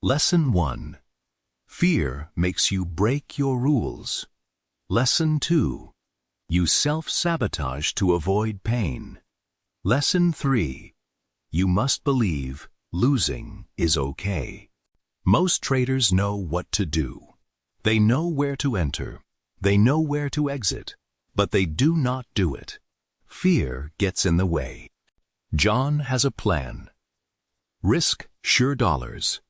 Lesson 1. Fear makes you break your rules. Lesson 2. You self-sabotage to avoid pain. Lesson 3. You must believe losing is okay. Most traders know what to do. They know where to enter. They know where to exit. But they do not do it. Fear gets in the way. John has a plan. Risk sure dollars.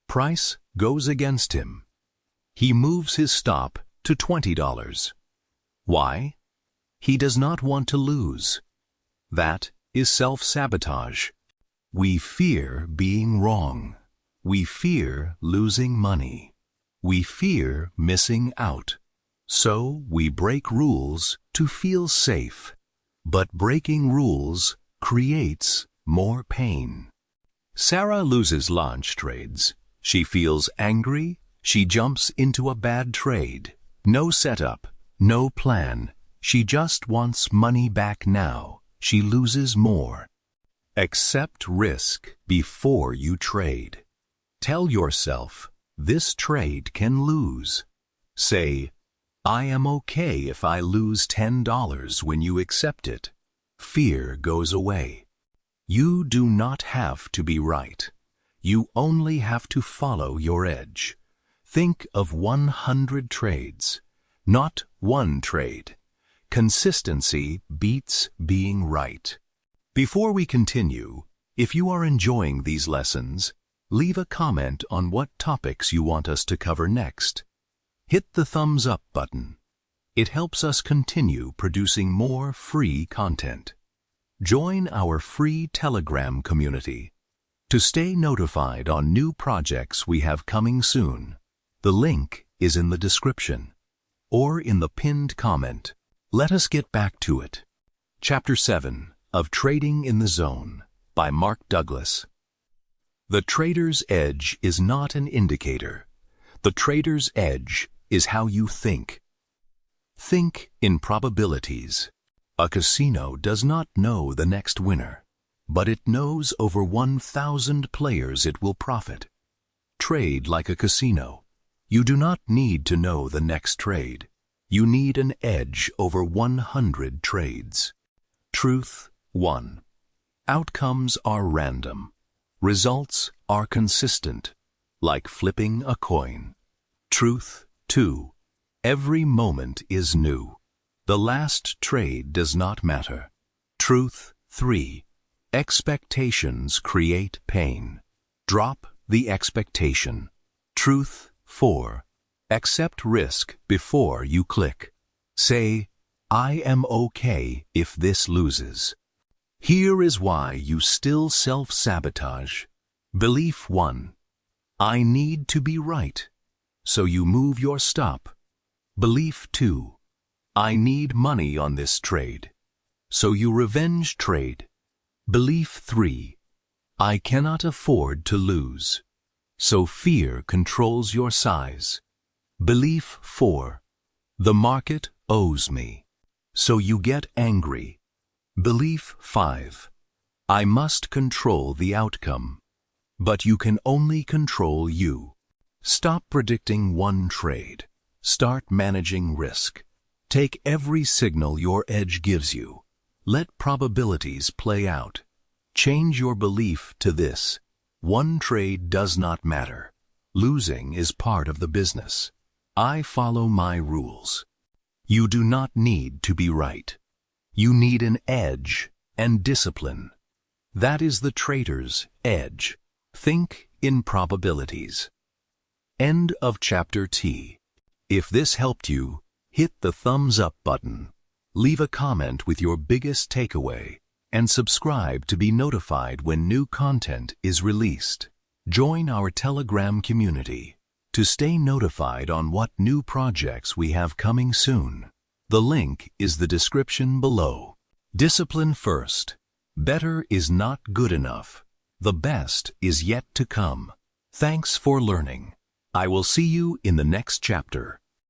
Price goes against him. He moves his stop to $20. Why? He does not want to lose. That is self-sabotage. We fear being wrong. We fear losing money. We fear missing out. So we break rules to feel safe. But breaking rules creates more pain. Sarah loses launch trades. She feels angry. She jumps into a bad trade. No setup, no plan. She just wants money back now. She loses more. Accept risk before you trade. Tell yourself, this trade can lose. Say, I am okay if I lose $10 when you accept it. Fear goes away. You do not have to be right. You only have to follow your edge. Think of 100 trades, not one trade. Consistency beats being right. Before we continue, if you are enjoying these lessons, leave a comment on what topics you want us to cover next. Hit the thumbs up button. It helps us continue producing more free content. Join our free Telegram community to stay notified on new projects we have coming soon. The link is in the description or in the pinned comment. Let us get back to it. Chapter 7 of Trading in the Zone by Mark Douglas. The trader's edge is not an indicator. The trader's edge is how you think. Think in probabilities. A casino does not know the next winner, but it knows over 1,000 players it will profit. Trade like a casino. You do not need to know the next trade. You need an edge over 100 trades. Truth 1. Outcomes are random. Results are consistent, like flipping a coin. Truth 2. Every moment is new. The last trade does not matter. Truth 3. Expectations create pain. Drop the expectation. Truth 4. Accept risk before you click. Say, I am okay if this loses. Here is why you still self-sabotage. Belief 1. I need to be right. So you move your stop. Belief 2. I need money on this trade. So you revenge trade. Belief 3. I cannot afford to lose. So fear controls your size. Belief 4. The market owes me. So you get angry. Belief 5. I must control the outcome. But you can only control you. Stop predicting one trade. Start managing risk. Take every signal your edge gives you. Let probabilities play out. Change your belief to this. One trade does not matter. Losing is part of the business. I follow my rules. You do not need to be right. You need an edge and discipline. That is the trader's edge. Think in probabilities. End of Chapter T. If this helped you, hit the thumbs up button. Leave a comment with your biggest takeaway and subscribe to be notified when new content is released. Join our Telegram community to stay notified on what new projects we have coming soon. The link is the description below. Discipline first. Better is not good enough. The best is yet to come. Thanks for learning. I will see you in the next chapter.